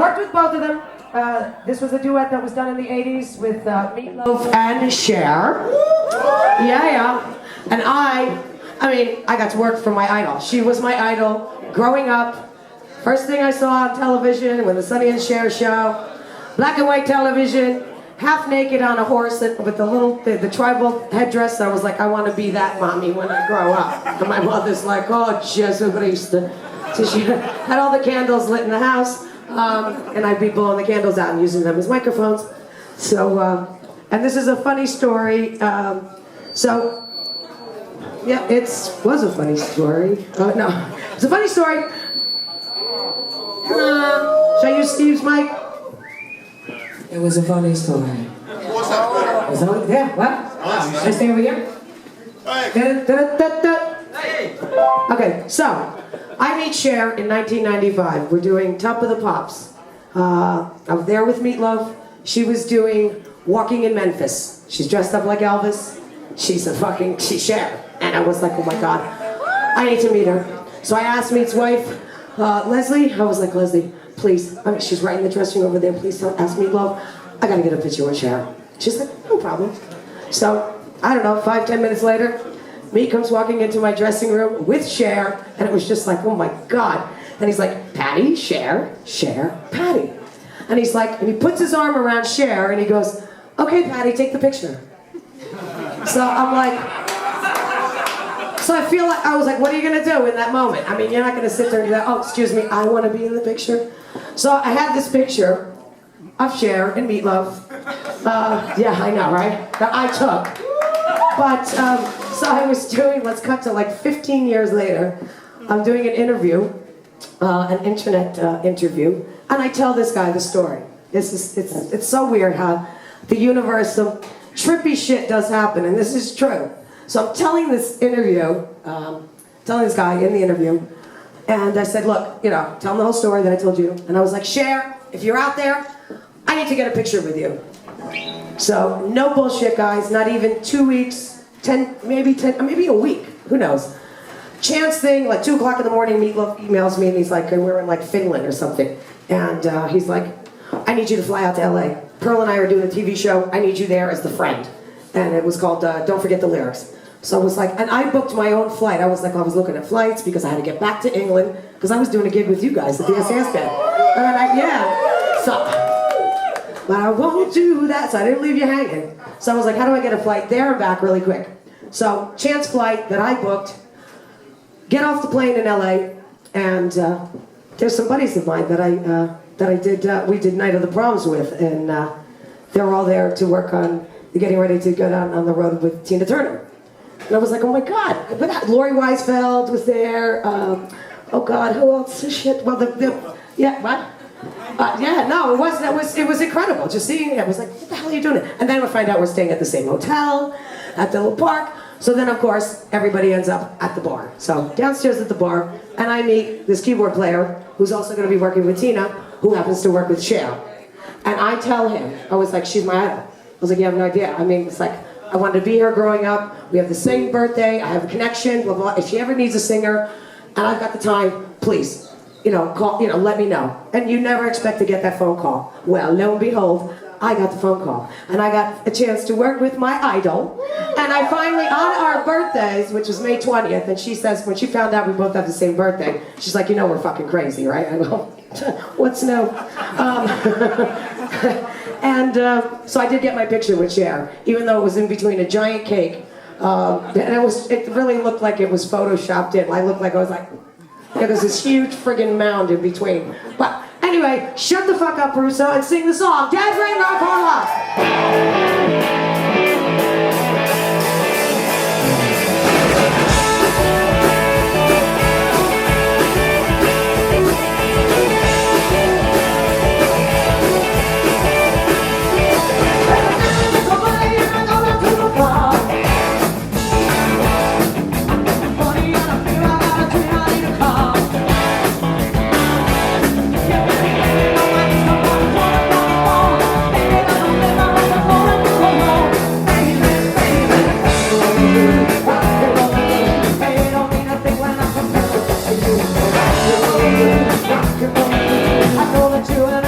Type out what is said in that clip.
Worked with both of them. This was a duet that was done in the 80s with Meatloaf and Cher. Yeah. And I mean, I got to work for my idol. She was my idol growing up. First thing I saw on television when the Sonny and Cher show, black and white television, half naked on a horse with the tribal headdress. I was like, I want to be that mommy when I grow up. And my mother's like, oh, Jesucristo. So she had all the candles lit in the house, and I'd be blowing the candles out and using them as microphones. So, and this is a funny story. Yeah, it was a funny story. Oh, no, it's a funny story. Should I use Steve's mic? It was a funny story. What's that? Was that, yeah, what? Should I stay over here? Okay, so I meet Cher in 1995. We're doing Top of the Pops. I was there with Meatloaf. She was doing Walking in Memphis. She's dressed up like Elvis. She's Cher. And I was like, oh my God, I need to meet her. So I asked Meat's wife, Leslie, I was like, Leslie, please, she's right in the dressing room over there, please don't ask Meatloaf. I gotta get a picture with Cher. She's like, no problem. So, I don't know, 5-10 minutes later, Meat comes walking into my dressing room with Cher, and it was just like, oh my God. And he's like, Patti, Cher, Patti. And he's like, and he puts his arm around Cher, and he goes, okay, Patti, take the picture. So I'm like, so I feel like, I was like, what are you gonna do in that moment? I mean, you're not gonna sit there and go, oh, excuse me, I wanna be in the picture. So I had this picture of Cher and Meatloaf. Yeah, I know, right? That I took. But, so I was doing, let's cut to like 15 years later, I'm doing an interview, an internet interview, and I tell this guy the story. It's so weird how the universe, some trippy shit does happen, and this is true. So I'm telling this interview, telling this guy in the interview, and I said, look, you know, tell him the whole story that I told you. And I was like, Cher, if you're out there, I need to get a picture with you. So no bullshit, guys, not even 2 weeks, maybe a week, who knows. Chance thing, like 2 o'clock in the morning, Meatloaf emails me and he's like, we're in like Finland or something. And he's like, I need you to fly out to LA. Pearl and I are doing a TV show, I need you there as the friend. And it was called Don't Forget the Lyrics. So I was like, and I booked my own flight. I was like, I was looking at flights because I had to get back to England because I was doing a gig with you guys at the SAS band. And but I won't do that, so I didn't leave you hanging. So I was like, how do I get a flight there and back really quick? So chance flight that I booked, get off the plane in LA, and there's some buddies of mine that we did Night of the Proms with, and they're all there to work on getting ready to go down on the road with Tina Turner. And I was like, oh my God, but Lori Weisfeld was there. Oh God, who else? Shit. Well, yeah, what? Yeah, no, it was incredible. Just seeing it, I was like, what the hell are you doing? And then we find out we're staying at the same hotel, at the little park. So then, of course, everybody ends up at the bar. So downstairs at the bar, and I meet this keyboard player who's also going to be working with Tina, who happens to work with Cher. And I tell him, I was like, she's my idol. I was like, you have no idea. I mean, it's like, I wanted to be here growing up. We have the same birthday. I have a connection, blah, blah. If she ever needs a singer, and I've got the time, please, call, let me know. And you never expect to get that phone call. Well, lo and behold, I got the phone call. And I got a chance to work with my idol. And I finally, on our birthdays, which was May 20th, and she says, when she found out we both have the same birthday, she's like, we're fucking crazy, right? I go, what's new? So I did get my picture with Cher, even though it was in between a giant cake. And it really looked like it was photoshopped in. I looked like I was like, there's this huge friggin' mound in between. But anyway, shut the fuck up, Russo, and sing the song, Dead Ring Rock Our Love. I know that you and